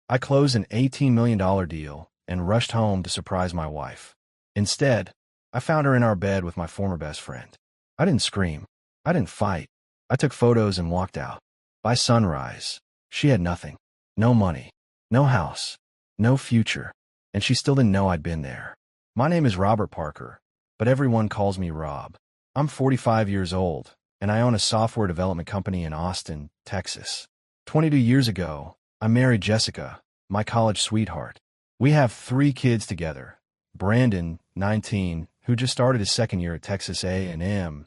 I closed an $18 million deal and rushed home to surprise my wife. Instead, I found her in our bed with my former best friend. I didn't scream. I didn't fight. I took photos and walked out. By sunrise, she had nothing. No money. No house. No future. And she still didn't know I'd been there. My name is Robert Parker, but everyone calls me Rob. I'm 45 years old, and I own a software development company in Austin, Texas. 22 years ago, I married Jessica, my college sweetheart. We have 3 kids together. Brandon, 19, who just started his second year at Texas A&M.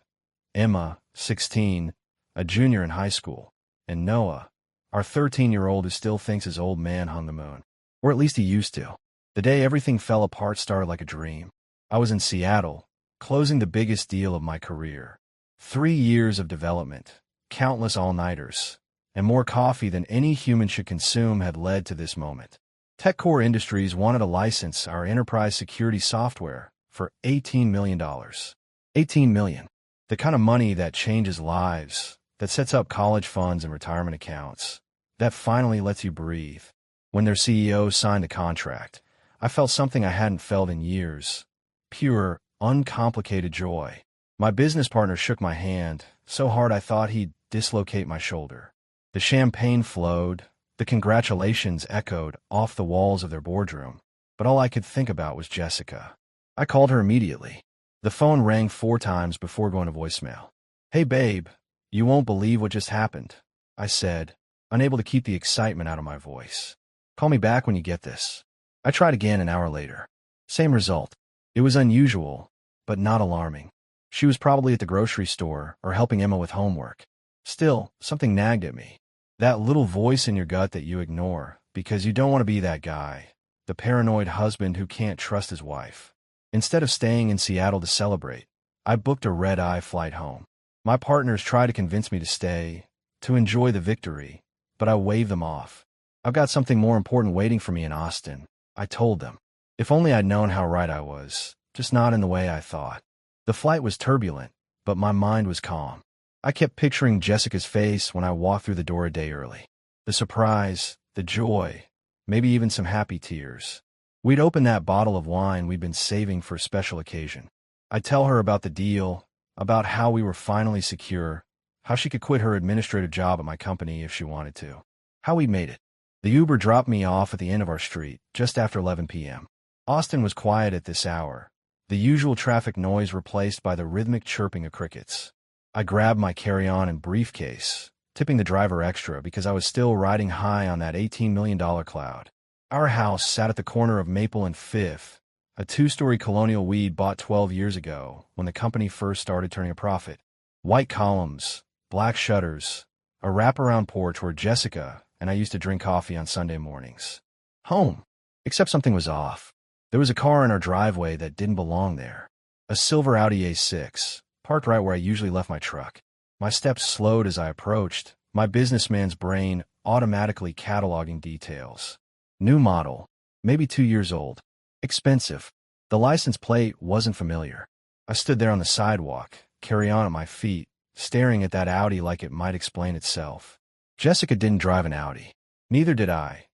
Emma, 16, a junior in high school. And Noah, our 13-year-old who still thinks his old man hung the moon. Or at least he used to. The day everything fell apart started like a dream. I was in Seattle, closing the biggest deal of my career. 3 years of development, countless all-nighters, and more coffee than any human should consume had led to this moment. TechCore Industries wanted to license our enterprise security software for $18 million. $18 million. The kind of money that changes lives, that sets up college funds and retirement accounts, that finally lets you breathe. When their CEO signed the contract, I felt something I hadn't felt in years. Pure, uncomplicated joy. My business partner shook my hand, so hard I thought he'd dislocate my shoulder. The champagne flowed, the congratulations echoed off the walls of their boardroom, but all I could think about was Jessica. I called her immediately. The phone rang 4 times before going to voicemail. "Hey babe, you won't believe what just happened," I said, unable to keep the excitement out of my voice. "Call me back when you get this." I tried again an hour later. Same result. It was unusual, but not alarming. She was probably at the grocery store or helping Emma with homework. Still, something nagged at me. That little voice in your gut that you ignore because you don't want to be that guy, the paranoid husband who can't trust his wife. Instead of staying in Seattle to celebrate, I booked a red-eye flight home. My partners tried to convince me to stay, to enjoy the victory, but I waved them off. "I've got something more important waiting for me in Austin," I told them. If only I'd known how right I was, just not in the way I thought. The flight was turbulent, but my mind was calm. I kept picturing Jessica's face when I walked through the door a day early. The surprise, the joy, maybe even some happy tears. We'd open that bottle of wine we'd been saving for a special occasion. I'd tell her about the deal, about how we were finally secure, how she could quit her administrative job at my company if she wanted to, how we made it. The Uber dropped me off at the end of our street, just after 11 p.m. Austin was quiet at this hour, the usual traffic noise replaced by the rhythmic chirping of crickets. I grabbed my carry-on and briefcase, tipping the driver extra because I was still riding high on that $18 million cloud. Our house sat at the corner of Maple and Fifth, a 2-story colonial we'd bought 12 years ago when the company first started turning a profit. White columns, black shutters, a wraparound porch where Jessica and I used to drink coffee on Sunday mornings. Home. Except something was off. There was a car in our driveway that didn't belong there. A silver Audi A6, parked right where I usually left my truck. My steps slowed as I approached, my businessman's brain automatically cataloging details. New model, maybe 2 years old. Expensive. The license plate wasn't familiar. I stood there on the sidewalk, carry-on at my feet, staring at that Audi like it might explain itself. Jessica didn't drive an Audi. Neither did I.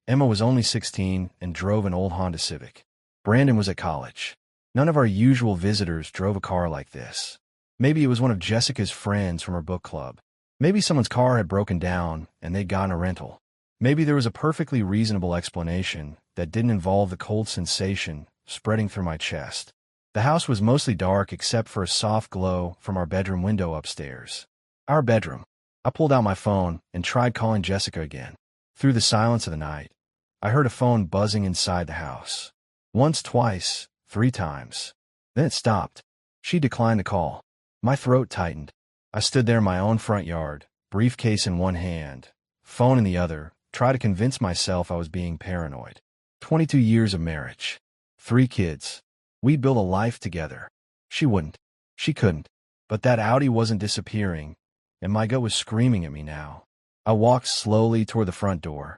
Emma was only 16 and drove an old Honda Civic. Brandon was at college. None of our usual visitors drove a car like this. Maybe it was one of Jessica's friends from her book club. Maybe someone's car had broken down and they'd gotten a rental. Maybe there was a perfectly reasonable explanation that didn't involve the cold sensation spreading through my chest. The house was mostly dark except for a soft glow from our bedroom window upstairs. Our bedroom. I pulled out my phone and tried calling Jessica again. Through the silence of the night, I heard a phone buzzing inside the house. Once, twice, 3 times. Then it stopped. She declined the call. My throat tightened. I stood there in my own front yard, briefcase in one hand, phone in the other, tried to convince myself I was being paranoid. 22 years of marriage. 3 kids. We'd built a life together. She wouldn't. She couldn't. But that Audi wasn't disappearing, and my gut was screaming at me now. I walked slowly toward the front door,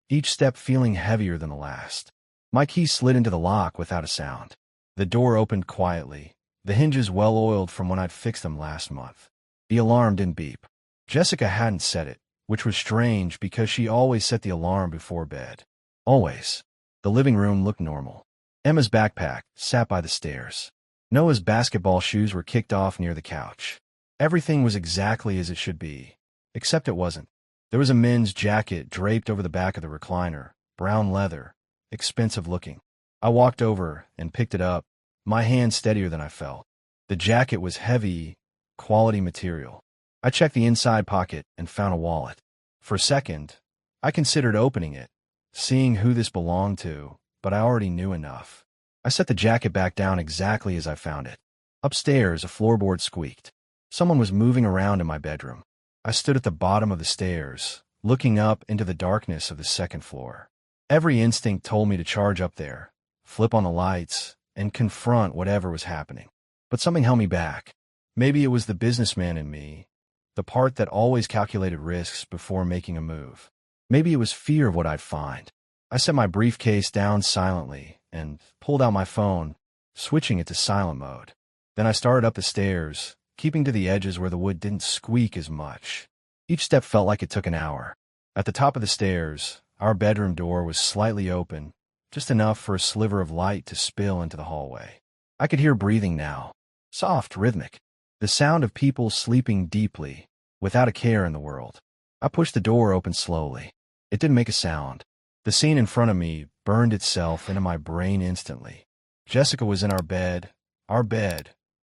each step feeling heavier than the last. My key slid into the lock without a sound. The door opened quietly, the hinges well-oiled from when I'd fixed them last month. The alarm didn't beep. Jessica hadn't set it, which was strange because she always set the alarm before bed. Always. The living room looked normal. Emma's backpack sat by the stairs. Noah's basketball shoes were kicked off near the couch. Everything was exactly as it should be, except it wasn't. There was a men's jacket draped over the back of the recliner, brown leather, expensive looking. I walked over and picked it up, my hand steadier than I felt. The jacket was heavy, quality material. I checked the inside pocket and found a wallet. For a second, I considered opening it, seeing who this belonged to, but I already knew enough. I set the jacket back down exactly as I found it. Upstairs, a floorboard squeaked. Someone was moving around in my bedroom. I stood at the bottom of the stairs, looking up into the darkness of the second floor. Every instinct told me to charge up there, flip on the lights, and confront whatever was happening. But something held me back. Maybe it was the businessman in me, the part that always calculated risks before making a move. Maybe it was fear of what I'd find. I set my briefcase down silently and pulled out my phone, switching it to silent mode. Then I started up the stairs, keeping to the edges where the wood didn't squeak as much. Each step felt like it took an hour. At the top of the stairs, our bedroom door was slightly open, just enough for a sliver of light to spill into the hallway. I could hear breathing now, soft, rhythmic, the sound of people sleeping deeply, without a care in the world. I pushed the door open slowly. It didn't make a sound. The scene in front of me burned itself into my brain instantly. Jessica was in our bed,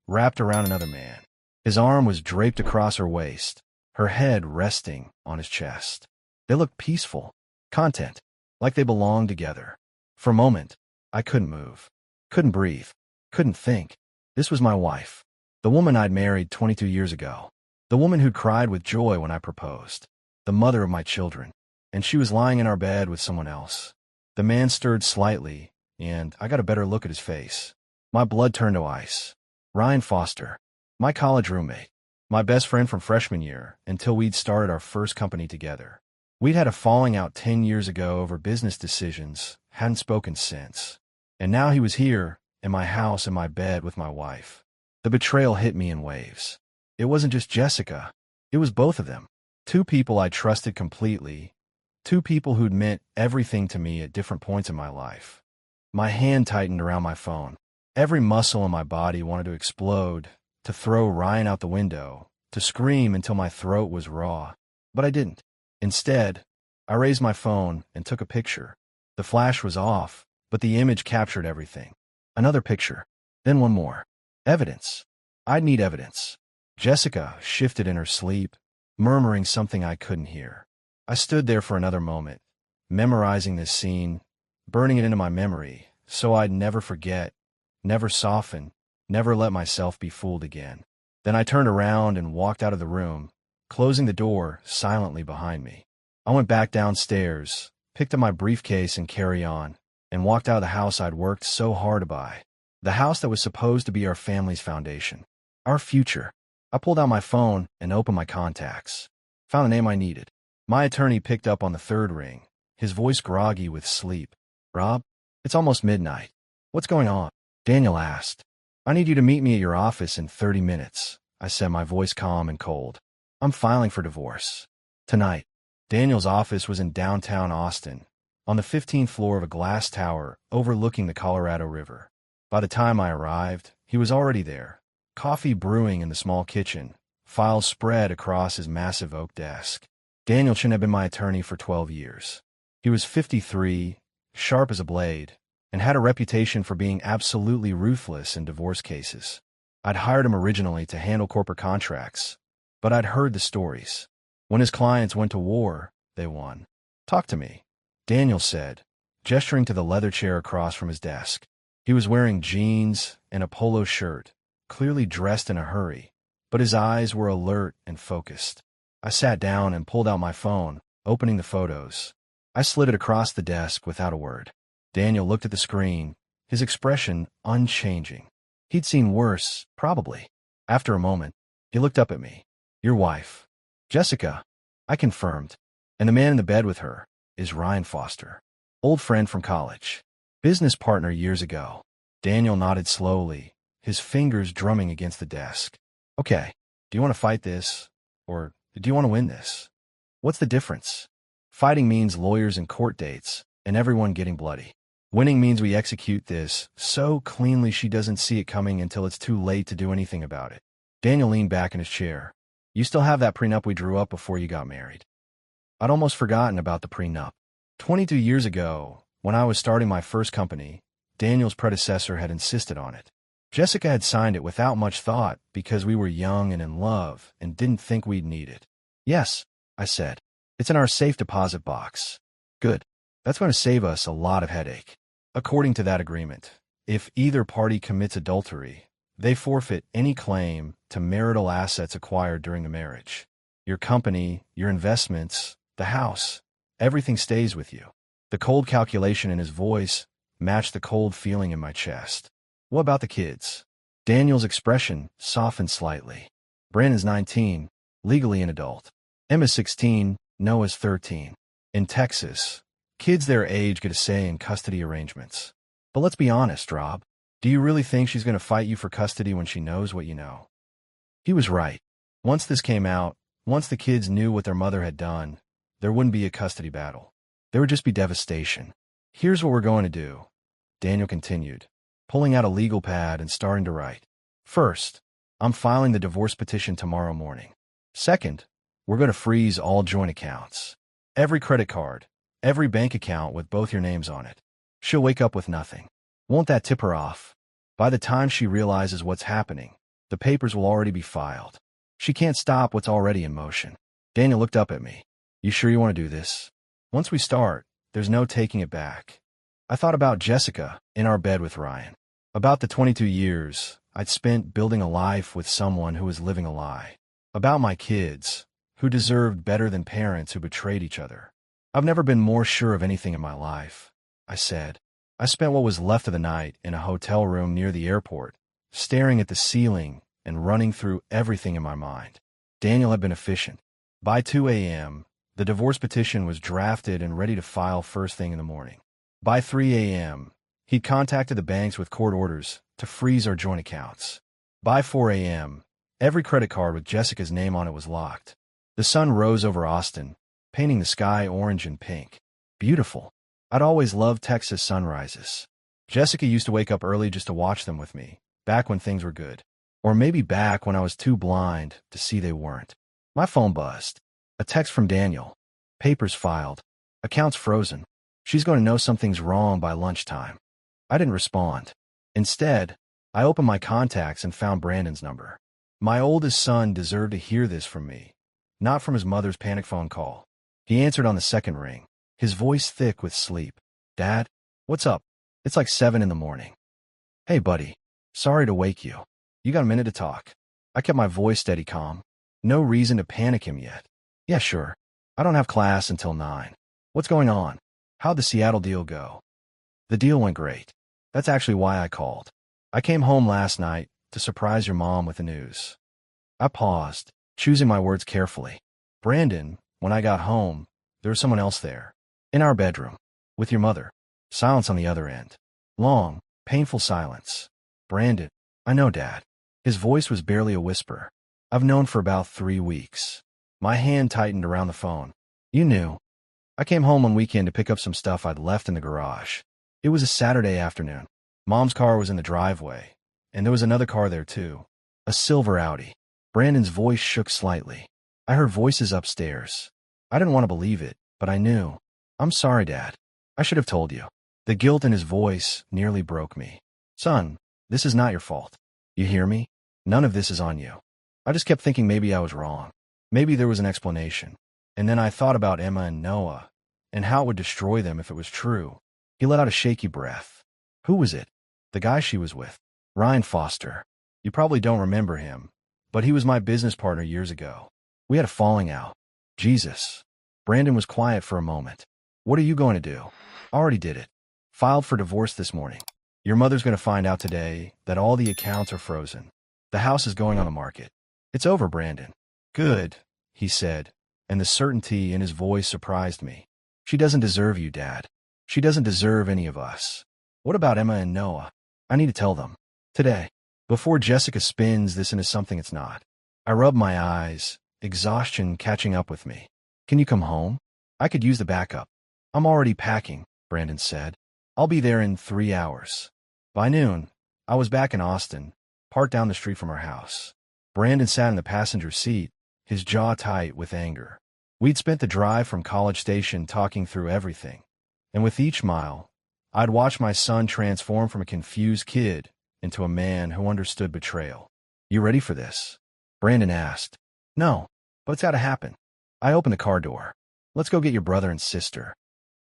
wrapped around another man. His arm was draped across her waist, her head resting on his chest. They looked peaceful, content, like they belonged together. For a moment, I couldn't move, couldn't breathe, couldn't think. This was my wife, the woman I'd married 22 years ago, the woman who'd cried with joy when I proposed, the mother of my children, and she was lying in our bed with someone else. The man stirred slightly, and I got a better look at his face. My blood turned to ice. Ryan Foster, my college roommate, my best friend from freshman year until we'd started our first company together. We'd had a falling out 10 years ago over business decisions, hadn't spoken since. And now he was here, in my house, in my bed with my wife. The betrayal hit me in waves. It wasn't just Jessica. It was both of them. Two people I trusted completely. Two people who'd meant everything to me at different points in my life. My hand tightened around my phone. Every muscle in my body wanted to explode, to throw Ryan out the window, to scream until my throat was raw. But I didn't. Instead, I raised my phone and took a picture. The flash was off, but the image captured everything. Another picture. Then one more. Evidence. I'd need evidence. Jessica shifted in her sleep, murmuring something I couldn't hear. I stood there for another moment, memorizing this scene, burning it into my memory, so I'd never forget, never soften, never let myself be fooled again. Then I turned around and walked out of the room, closing the door silently behind me. I went back downstairs, picked up my briefcase and carry-on, and walked out of the house I'd worked so hard to buy. The house that was supposed to be our family's foundation. Our future. I pulled out my phone and opened my contacts. Found the name I needed. My attorney picked up on the third ring, his voice groggy with sleep. "Rob, it's almost midnight. What's going on?" Daniel asked. "I need you to meet me at your office in 30 minutes, I said, my voice calm and cold. "I'm filing for divorce. Tonight." Daniel's office was in downtown Austin, on the 15th floor of a glass tower overlooking the Colorado River. By the time I arrived, he was already there, coffee brewing in the small kitchen, files spread across his massive oak desk. Daniel Chin had been my attorney for 12 years. He was 53, sharp as a blade, and had a reputation for being absolutely ruthless in divorce cases. I'd hired him originally to handle corporate contracts, but I'd heard the stories. When his clients went to war, they won. "Talk to me," Daniel said, gesturing to the leather chair across from his desk. He was wearing jeans and a polo shirt, clearly dressed in a hurry, but his eyes were alert and focused. I sat down and pulled out my phone, opening the photos. I slid it across the desk without a word. Daniel looked at the screen, his expression unchanging. He'd seen worse, probably. After a moment, he looked up at me. "Your wife, Jessica," I confirmed. "And the man in the bed with her is Ryan Foster. Old friend from college. Business partner years ago." Daniel nodded slowly, his fingers drumming against the desk. "Okay, do you want to fight this, or do you want to win this?" What's the difference? Fighting means lawyers and court dates, and everyone getting bloody. Winning means we execute this so cleanly she doesn't see it coming until it's too late to do anything about it. Daniel leaned back in his chair. You still have that prenup we drew up before you got married. I'd almost forgotten about the prenup. 22 years ago, when I was starting my first company, Daniel's predecessor had insisted on it. Jessica had signed it without much thought because we were young and in love and didn't think we'd need it. Yes, I said. It's in our safe deposit box. Good. That's going to save us a lot of headache. According to that agreement, if either party commits adultery, they forfeit any claim to marital assets acquired during the marriage. Your company, your investments, the house, everything stays with you. The cold calculation in his voice matched the cold feeling in my chest. What about the kids? Daniel's expression softened slightly. Brandon's 19, legally an adult. Emma's 16, Noah's 13. In Texas, kids their age get a say in custody arrangements. But let's be honest, Rob. Do you really think she's going to fight you for custody when she knows what you know? He was right. Once this came out, once the kids knew what their mother had done, there wouldn't be a custody battle. There would just be devastation. Here's what we're going to do, Daniel continued, pulling out a legal pad and starting to write. First, I'm filing the divorce petition tomorrow morning. Second, we're going to freeze all joint accounts. Every credit card, every bank account with both your names on it. She'll wake up with nothing. Won't that tip her off? By the time she realizes what's happening, the papers will already be filed. She can't stop what's already in motion. Daniel looked up at me. You sure you want to do this? Once we start, there's no taking it back. I thought about Jessica in our bed with Ryan. About the 22 years I'd spent building a life with someone who was living a lie. About my kids, who deserved better than parents who betrayed each other. I've never been more sure of anything in my life, I said. I spent what was left of the night in a hotel room near the airport, staring at the ceiling and running through everything in my mind. Daniel had been efficient. By 2 a.m., the divorce petition was drafted and ready to file first thing in the morning. By 3 a.m., he'd contacted the banks with court orders to freeze our joint accounts. By 4 a.m., every credit card with Jessica's name on it was locked. The sun rose over Austin, painting the sky orange and pink. Beautiful. I'd always loved Texas sunrises. Jessica used to wake up early just to watch them with me, back when things were good. Or maybe back when I was too blind to see they weren't. My phone buzzed. A text from Daniel. Papers filed. Accounts frozen. She's going to know something's wrong by lunchtime. I didn't respond. Instead, I opened my contacts and found Brandon's number. My oldest son deserved to hear this from me, not from his mother's panic phone call. He answered on the second ring, his voice thick with sleep. Dad, what's up? It's like 7 in the morning. Hey, buddy. Sorry to wake you. You got a minute to talk? I kept my voice steady calm. No reason to panic him yet. Yeah, sure. I don't have class until 9. What's going on? How'd the Seattle deal go? The deal went great. That's actually why I called. I came home last night to surprise your mom with the news. I paused, choosing my words carefully. Brandon, when I got home, there was someone else there. In our bedroom. With your mother. Silence on the other end. Long, painful silence. Brandon, I know, Dad. His voice was barely a whisper. I've known for about 3 weeks. My hand tightened around the phone. You knew. I came home one weekend to pick up some stuff I'd left in the garage. It was a Saturday afternoon. Mom's car was in the driveway, and there was another car there too. A silver Audi. Brandon's voice shook slightly. I heard voices upstairs. I didn't want to believe it, but I knew. I'm sorry, Dad. I should have told you. The guilt in his voice nearly broke me. Son, this is not your fault. You hear me? None of this is on you. I just kept thinking maybe I was wrong. Maybe there was an explanation. And then I thought about Emma and Noah, and how it would destroy them if it was true. He let out a shaky breath. Who was it? The guy she was with. Ryan Foster. You probably don't remember him, but he was my business partner years ago. We had a falling out. Jesus. Brandon was quiet for a moment. What are you going to do? Already did it. Filed for divorce this morning. Your mother's going to find out today that all the accounts are frozen. The house is going on the market. It's over, Brandon. Good, he said, and the certainty in his voice surprised me. She doesn't deserve you, Dad. She doesn't deserve any of us. What about Emma and Noah? I need to tell them. Today. Before Jessica spins this into something it's not. I rub my eyes, exhaustion catching up with me. Can you come home? I could use the backup. I'm already packing, Brandon said. I'll be there in 3 hours. By noon, I was back in Austin, parked down the street from our house. Brandon sat in the passenger seat, his jaw tight with anger. We'd spent the drive from College Station talking through everything, and with each mile, I'd watched my son transform from a confused kid into a man who understood betrayal. You ready for this? Brandon asked. No, but it's gotta happen. I opened the car door. Let's go get your brother and sister.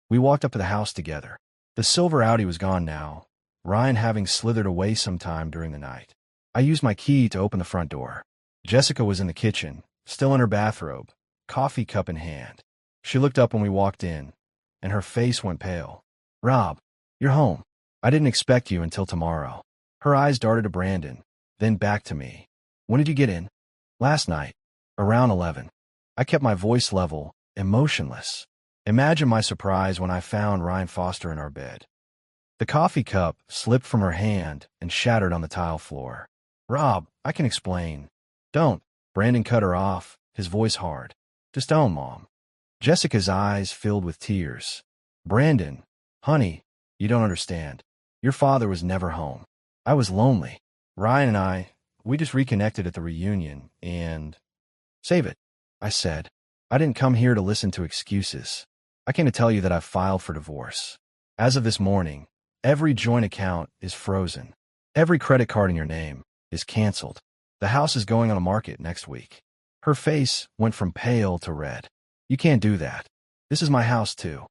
We walked up to the house together. The silver Audi was gone now, Ryan having slithered away sometime during the night. I used my key to open the front door. Jessica was in the kitchen, still in her bathrobe, coffee cup in hand. She looked up when we walked in, and her face went pale. Rob, you're home. I didn't expect you until tomorrow. Her eyes darted to Brandon, then back to me. When did you get in? Last night, around 11. I kept my voice level, emotionless. Imagine my surprise when I found Ryan Foster in our bed. The coffee cup slipped from her hand and shattered on the tile floor. Rob, I can explain. Don't. Brandon cut her off, his voice hard. Just don't, Mom. Jessica's eyes filled with tears. Brandon, honey, you don't understand. Your father was never home. I was lonely. Ryan and we just reconnected at the reunion, and... Save it, I said. I didn't come here to listen to excuses. I came to tell you that I've filed for divorce. As of this morning, every joint account is frozen. Every credit card in your name is canceled. The house is going on the market next week. Her face went from pale to red. You can't do that. This is my house, too.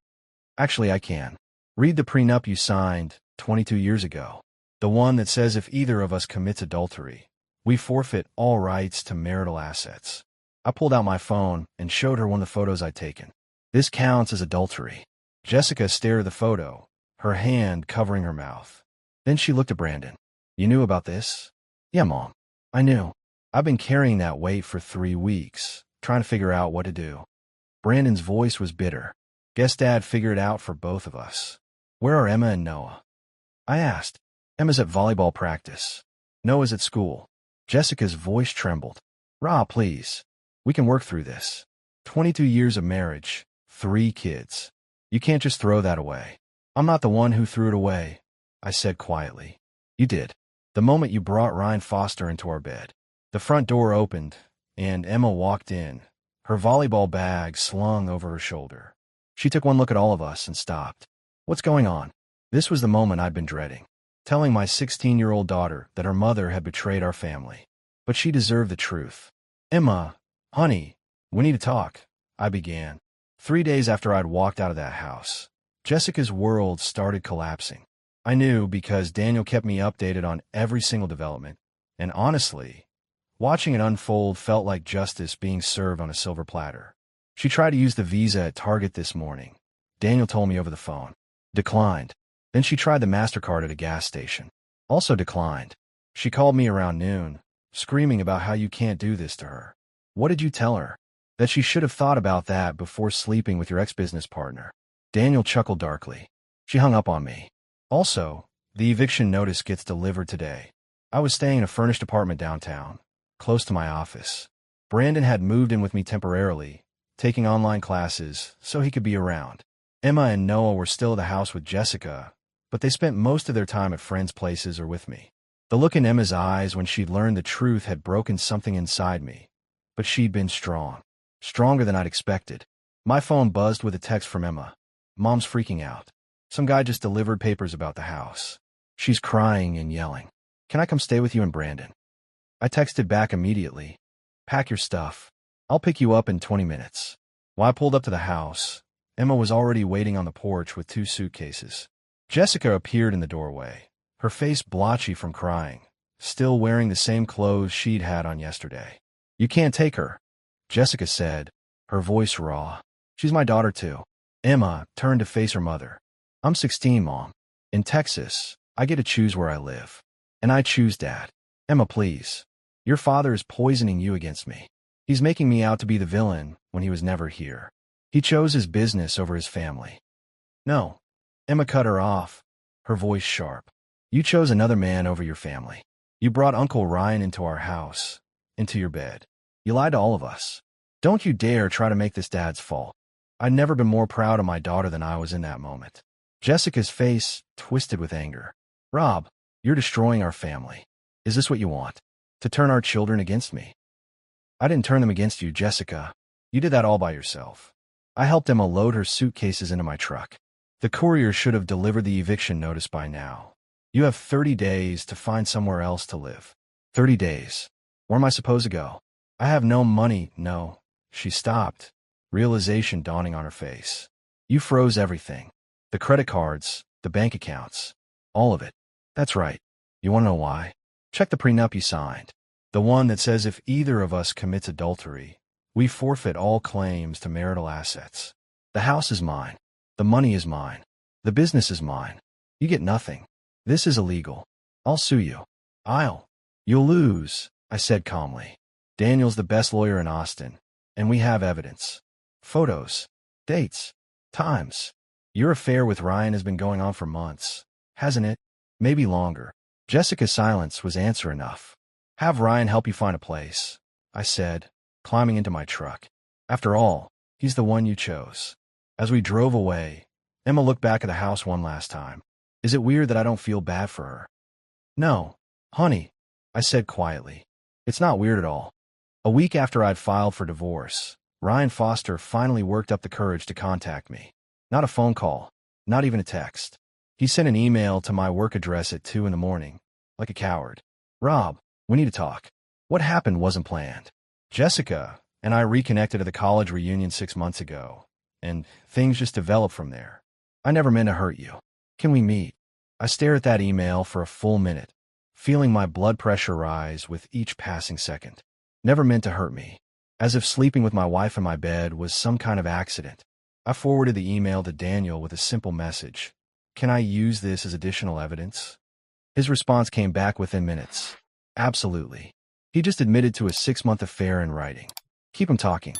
Actually, I can. Read the prenup you signed 22 years ago. The one that says if either of us commits adultery, we forfeit all rights to marital assets. I pulled out my phone and showed her one of the photos I'd taken. This counts as adultery. Jessica stared at the photo, her hand covering her mouth. Then she looked at Brandon. You knew about this? Yeah, Mom. I knew. I've been carrying that weight for 3 weeks, trying to figure out what to do. Brandon's voice was bitter. Guess Dad figured it out for both of us. Where are Emma and Noah? I asked. Emma's at volleyball practice. Noah's at school. Jessica's voice trembled. Rob, please. We can work through this. 22 years of marriage, 3 kids. You can't just throw that away. I'm not the one who threw it away, I said quietly. You did. The moment you brought Ryan Foster into our bed. The front door opened, and Emma walked in, her volleyball bag slung over her shoulder. She took one look at all of us and stopped. What's going on? This was the moment I'd been dreading. Telling my 16-year-old daughter that her mother had betrayed our family. But she deserved the truth. Emma, honey, we need to talk, I began. 3 days after I'd walked out of that house, Jessica's world started collapsing. I knew because Daniel kept me updated on every single development, and honestly, watching it unfold felt like justice being served on a silver platter. She tried to use the Visa at Target this morning. Daniel told me over the phone. Declined. Then she tried the MasterCard at a gas station. Also declined. She called me around noon, screaming about how you can't do this to her. What did you tell her? That she should have thought about that before sleeping with your ex-business partner. Daniel chuckled darkly. She hung up on me. Also, the eviction notice gets delivered today. I was staying in a furnished apartment downtown, close to my office. Brandon had moved in with me temporarily, taking online classes so he could be around. Emma and Noah were still at the house with Jessica, but they spent most of their time at friends' places or with me. The look in Emma's eyes when she'd learned the truth had broken something inside me, but she'd been strong. Stronger than I'd expected. My phone buzzed with a text from Emma. Mom's freaking out. Some guy just delivered papers about the house. She's crying and yelling. Can I come stay with you and Brandon? I texted back immediately. Pack your stuff. I'll pick you up in 20 minutes. When I pulled up to the house, Emma was already waiting on the porch with 2 suitcases. Jessica appeared in the doorway, her face blotchy from crying, still wearing the same clothes she'd had on yesterday. You can't take her, Jessica said, her voice raw. She's my daughter too. Emma turned to face her mother. I'm 16, Mom. In Texas, I get to choose where I live. And I choose Dad. Emma, please. Your father is poisoning you against me. He's making me out to be the villain when he was never here. He chose his business over his family. No. Emma cut her off, her voice sharp. You chose another man over your family. You brought Uncle Ryan into our house, into your bed. You lied to all of us. Don't you dare try to make this Dad's fault. I'd never been more proud of my daughter than I was in that moment. Jessica's face twisted with anger. Rob, you're destroying our family. Is this what you want? To turn our children against me? I didn't turn them against you, Jessica. You did that all by yourself. I helped Emma load her suitcases into my truck. The courier should have delivered the eviction notice by now. You have 30 days to find somewhere else to live. 30 days. Where am I supposed to go? I have no money, no. She stopped, realization dawning on her face. You froze everything. The credit cards, the bank accounts, all of it. That's right. You want to know why? Check the prenup you signed. The one that says if either of us commits adultery, we forfeit all claims to marital assets. The house is mine. The money is mine. The business is mine. You get nothing. This is illegal. I'll sue you. You'll lose, I said calmly. Daniel's the best lawyer in Austin, and we have evidence. Photos, dates, times. Your affair with Ryan has been going on for months, hasn't it? Maybe longer. Jessica's silence was answer enough. Have Ryan help you find a place, I said, climbing into my truck. After all, he's the one you chose. As we drove away, Emma looked back at the house one last time. Is it weird that I don't feel bad for her? No, honey, I said quietly. It's not weird at all. A week after I'd filed for divorce, Ryan Foster finally worked up the courage to contact me. Not a phone call, not even a text. He sent an email to my work address at 2 in the morning, like a coward. Rob, we need to talk. What happened wasn't planned. Jessica and I reconnected at the college reunion 6 months ago, and things just developed from there. I never meant to hurt you. Can we meet? I stared at that email for a full minute, feeling my blood pressure rise with each passing second. Never meant to hurt me. As if sleeping with my wife in my bed was some kind of accident. I forwarded the email to Daniel with a simple message. Can I use this as additional evidence? His response came back within minutes. Absolutely. He just admitted to a 6-month affair in writing. Keep him talking.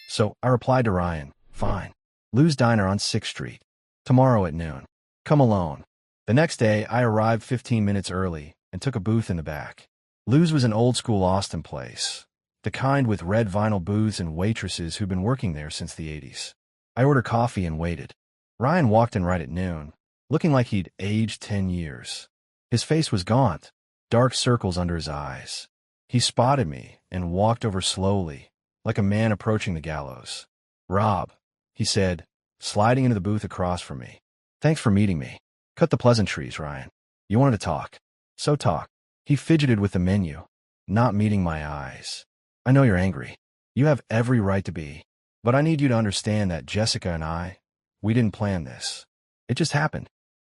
So I replied to Ryan, fine. Lou's Diner on 6th Street. Tomorrow at noon. Come alone. The next day, I arrived 15 minutes early and took a booth in the back. Lou's was an old-school Austin place, the kind with red vinyl booths and waitresses who'd been working there since the 80s. I ordered coffee and waited. Ryan walked in right at noon, looking like he'd aged 10 years. His face was gaunt, dark circles under his eyes. He spotted me and walked over slowly, like a man approaching the gallows. Rob, he said, sliding into the booth across from me. Thanks for meeting me. Cut the pleasantries, Ryan. You wanted to talk. So talk. He fidgeted with the menu, not meeting my eyes. I know you're angry. You have every right to be. But I need you to understand that Jessica and we didn't plan this. It just happened.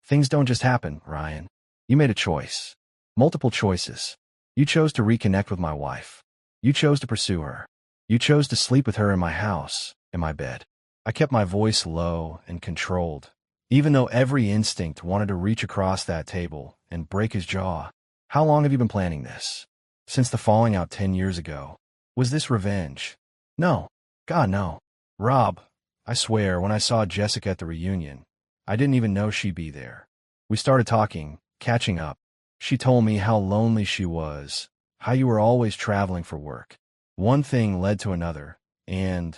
Things don't just happen, Ryan. You made a choice. Multiple choices. You chose to reconnect with my wife. You chose to pursue her. You chose to sleep with her in my house, in my bed. I kept my voice low and controlled, even though every instinct wanted to reach across that table and break his jaw. How long have you been planning this? Since the falling out 10 years ago. Was this revenge? No. God, no. Rob, I swear, when I saw Jessica at the reunion, I didn't even know she'd be there. We started talking, catching up. She told me how lonely she was, how you were always traveling for work. One thing led to another, and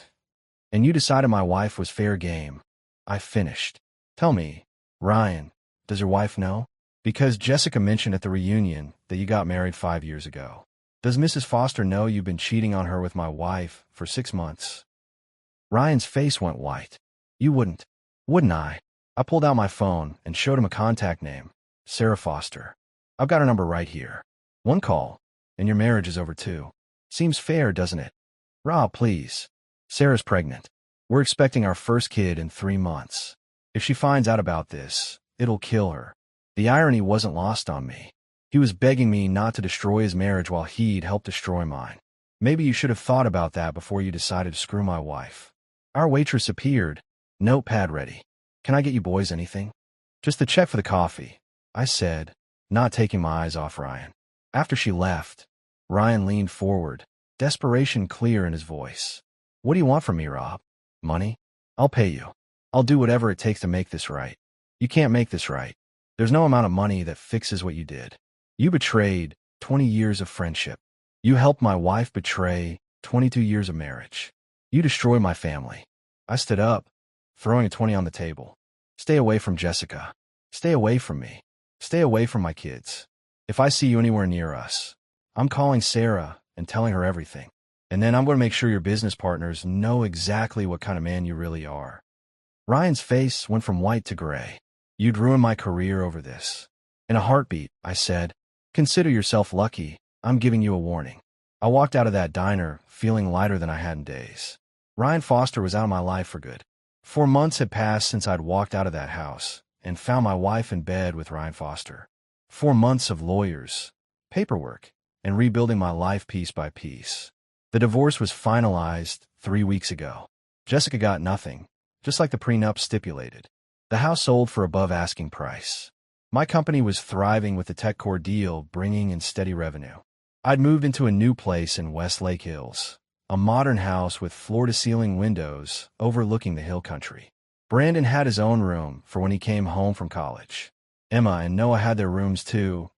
you decided my wife was fair game. I finished. Tell me, Ryan, does your wife know? Because Jessica mentioned at the reunion that you got married 5 years ago. Does Mrs. Foster know you've been cheating on her with my wife for 6 months? Ryan's face went white. You wouldn't. Wouldn't I? I pulled out my phone and showed him a contact name. Sarah Foster. I've got her number right here. One call, and your marriage is over too. Seems fair, doesn't it? Rob, please. Sarah's pregnant. We're expecting our first kid in 3 months. If she finds out about this, it'll kill her. The irony wasn't lost on me. He was begging me not to destroy his marriage while he'd helped destroy mine. Maybe you should have thought about that before you decided to screw my wife. Our waitress appeared, notepad ready. Can I get you boys anything? Just the check for the coffee, I said, not taking my eyes off Ryan. After she left, Ryan leaned forward, desperation clear in his voice. What do you want from me, Rob? Money? I'll pay you. I'll do whatever it takes to make this right. You can't make this right. There's no amount of money that fixes what you did. You betrayed 20 years of friendship. You helped my wife betray 22 years of marriage. You destroy my family. I stood up, throwing a 20 on the table. Stay away from Jessica. Stay away from me. Stay away from my kids. If I see you anywhere near us, I'm calling Sarah and telling her everything. And then I'm going to make sure your business partners know exactly what kind of man you really are. Ryan's face went from white to gray. You'd ruin my career over this. In a heartbeat, I said, consider yourself lucky. I'm giving you a warning. I walked out of that diner feeling lighter than I had in days. Ryan Foster was out of my life for good. 4 months had passed since I'd walked out of that house and found my wife in bed with Ryan Foster. 4 months of lawyers, paperwork, and rebuilding my life piece by piece. The divorce was finalized 3 weeks ago. Jessica got nothing, just like the prenup stipulated. The house sold for above asking price. My company was thriving with the TechCore deal bringing in steady revenue. I'd moved into a new place in West Lake Hills, a modern house with floor-to-ceiling windows overlooking the hill country. Brandon had his own room for when he came home from college. Emma and Noah had their rooms too,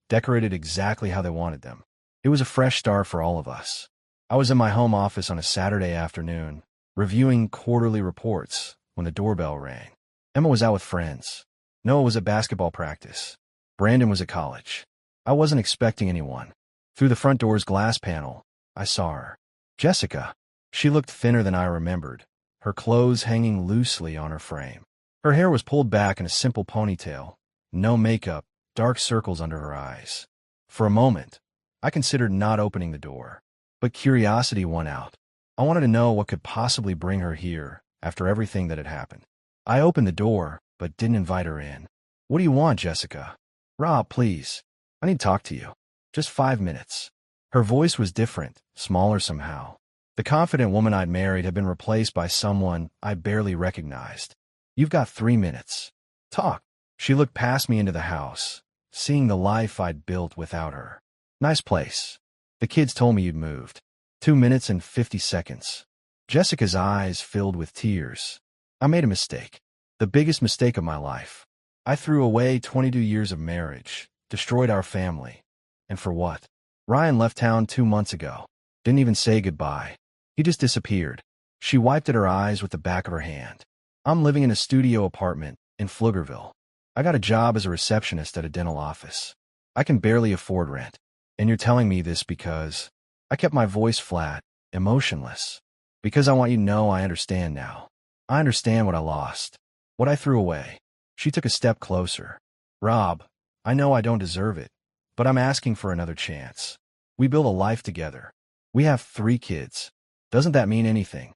decorated exactly how they wanted them. It was a fresh start for all of us. I was in my home office on a Saturday afternoon, reviewing quarterly reports when the doorbell rang. Emma was out with friends. Noah was at basketball practice. Brandon was at college. I wasn't expecting anyone. Through the front door's glass panel, I saw her. Jessica. She looked thinner than I remembered, her clothes hanging loosely on her frame. Her hair was pulled back in a simple ponytail, no makeup, dark circles under her eyes. For a moment, I considered not opening the door, but curiosity won out. I wanted to know what could possibly bring her here after everything that had happened. I opened the door, but didn't invite her in. What do you want, Jessica? Rob, please. I need to talk to you. Just 5 minutes. Her voice was different, smaller somehow. The confident woman I'd married had been replaced by someone I barely recognized. You've got 3 minutes. Talk. She looked past me into the house, seeing the life I'd built without her. Nice place. The kids told me you'd moved. 2 minutes and 50 seconds. Jessica's eyes filled with tears. I made a mistake. The biggest mistake of my life. I threw away 22 years of marriage, destroyed our family. And for what? Ryan left town 2 months ago. Didn't even say goodbye. He just disappeared. She wiped at her eyes with the back of her hand. I'm living in a studio apartment in Pflugerville. I got a job as a receptionist at a dental office. I can barely afford rent. And you're telling me this because... I kept my voice flat, emotionless. Because I want you to know I understand now. I understand what I lost. What I threw away. She took a step closer. Rob, I know I don't deserve it, but I'm asking for another chance. We built a life together. We have 3 kids. Doesn't that mean anything?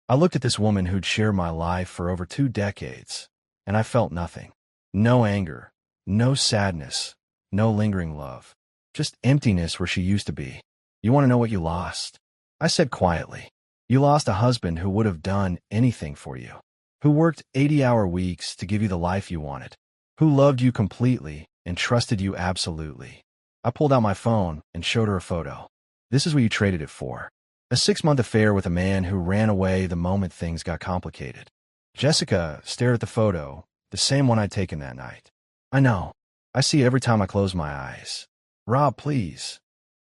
I looked at this woman who'd shared my life for over 2 decades, and I felt nothing. No anger, no sadness, no lingering love. Just emptiness where she used to be. You want to know what you lost? I said quietly. You lost a husband who would have done anything for you. Who worked 80-hour weeks to give you the life you wanted. Who loved you completely and trusted you absolutely. I pulled out my phone and showed her a photo. This is what you traded it for. A 6-month affair with a man who ran away the moment things got complicated. Jessica stared at the photo, the same one I'd taken that night. I know. I see it every time I close my eyes. Rob, please.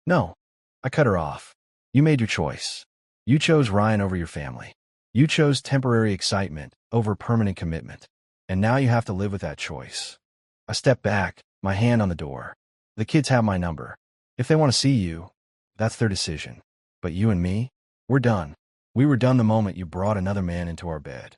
No. I cut her off. You made your choice. You chose Ryan over your family. You chose temporary excitement over permanent commitment. And now you have to live with that choice. I stepped back, my hand on the door. The kids have my number. If they want to see you, that's their decision. But you and me, we're done. We were done the moment you brought another man into our bed.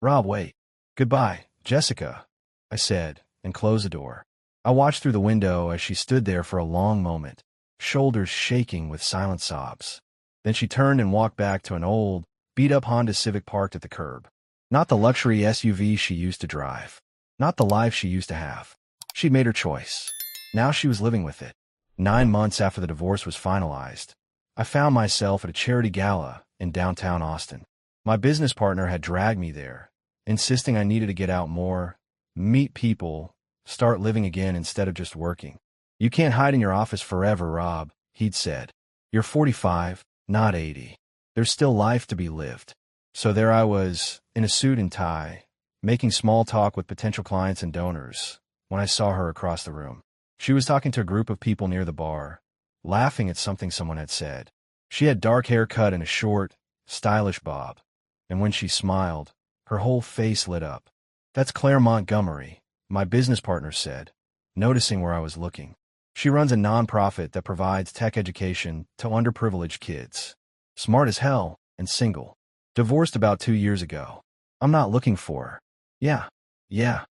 Rob, wait. Goodbye, Jessica, I said, and closed the door. I watched through the window as she stood there for a long moment, shoulders shaking with silent sobs. Then she turned and walked back to an old, beat-up Honda Civic parked at the curb. Not the luxury SUV she used to drive. Not the life she used to have. She'd made her choice. Now she was living with it. 9 months after the divorce was finalized, I found myself at a charity gala in downtown Austin. My business partner had dragged me there, insisting I needed to get out more, meet people, start living again instead of just working. You can't hide in your office forever, Rob, he'd said. You're 45, not 80. There's still life to be lived. So there I was, in a suit and tie, making small talk with potential clients and donors, when I saw her across the room. She was talking to a group of people near the bar, laughing at something someone had said. She had dark hair cut in a short, stylish bob. And when she smiled, her whole face lit up. "That's Claire Montgomery," my business partner said, noticing where I was looking. "She runs a nonprofit that provides tech education to underprivileged kids. Smart as hell and single. Divorced about 2 years ago. I'm not looking for her." Yeah,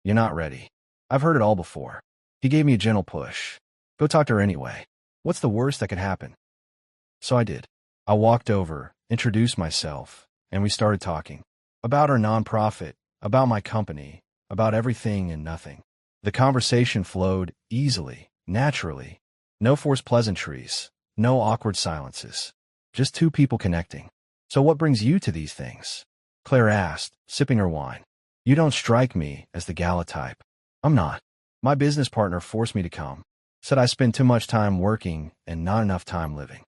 you're not ready. I've heard it all before." He gave me a gentle push. "Go talk to her anyway. What's the worst that could happen?" So I did. I walked over, introduced myself, and we started talking. About our nonprofit, about my company, about everything and nothing. The conversation flowed easily, naturally. No forced pleasantries, no awkward silences. Just two people connecting. "So what brings you to these things?" Claire asked, sipping her wine. "You don't strike me as the gala type." "I'm not. My business partner forced me to come. Said I spend too much time working and not enough time living."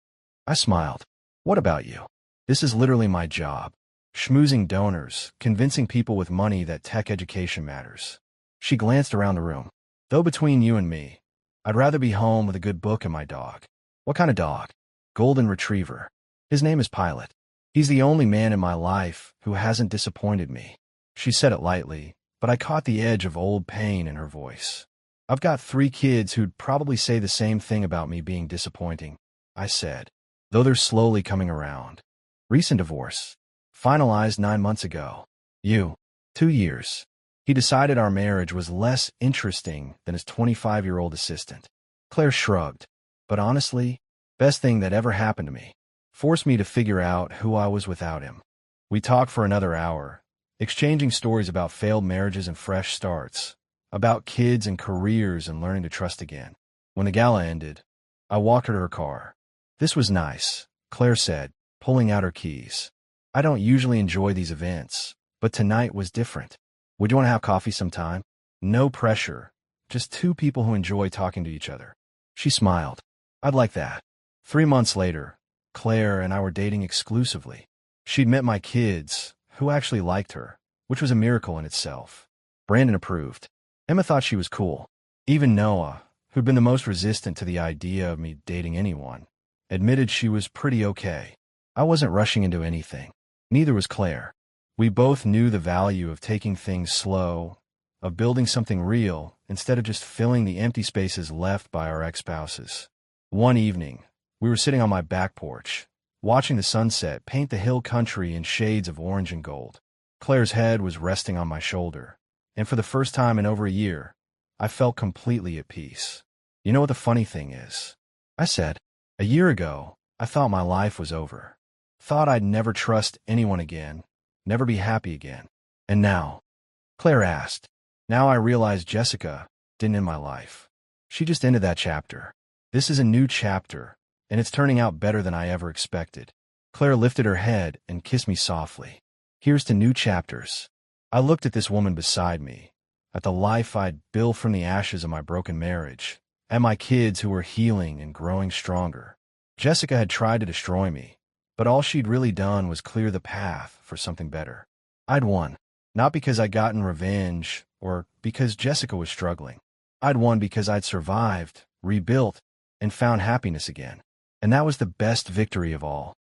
I smiled. "What about you?" "This is literally my job. Schmoozing donors, convincing people with money that tech education matters." She glanced around the room. "Though between you and me, I'd rather be home with a good book and my dog." "What kind of dog?" "Golden Retriever. His name is Pilot. He's the only man in my life who hasn't disappointed me." She said it lightly, but I caught the edge of old pain in her voice. "I've got 3 kids who'd probably say the same thing about me being disappointing," I said, "though they're slowly coming around." "Recent divorce. Finalized 9 months ago." "You?" 2 years. He decided our marriage was less interesting than his 25-year-old assistant. Claire shrugged. "But honestly, best thing that ever happened to me. Forced me to figure out who I was without him." We talked for another hour, exchanging stories about failed marriages and fresh starts, about kids and careers and learning to trust again. When the gala ended, I walked her to her car. "This was nice," Claire said, pulling out her keys. "I don't usually enjoy these events, but tonight was different. Would you want to have coffee sometime?" No pressure, just two people who enjoy talking to each other. She smiled. "I'd like that." 3 months later, Claire and I were dating exclusively. She'd met my kids, who actually liked her, which was a miracle in itself. Brandon approved. Emma thought she was cool. Even Noah, who'd been the most resistant to the idea of me dating anyone, admitted she was pretty okay. I wasn't rushing into anything. Neither was Claire. We both knew the value of taking things slow, of building something real, instead of just filling the empty spaces left by our ex-spouses. One evening, we were sitting on my back porch, watching the sunset paint the hill country in shades of orange and gold. Claire's head was resting on my shoulder, and for the first time in over a year, I felt completely at peace. "You know what the funny thing is?" I said. "A year ago, I thought my life was over. Thought I'd never trust anyone again, never be happy again. And now?" Claire asked. "Now I realize Jessica didn't end my life. She just ended that chapter. This is a new chapter, and it's turning out better than I ever expected." Claire lifted her head and kissed me softly. "Here's to new chapters." I looked at this woman beside me, at the life I'd built from the ashes of my broken marriage, at my kids who were healing and growing stronger. Jessica had tried to destroy me, but all she'd really done was clear the path for something better. I'd won, not because I'd gotten revenge or because Jessica was struggling. I'd won because I'd survived, rebuilt, and found happiness again. And that was the best victory of all.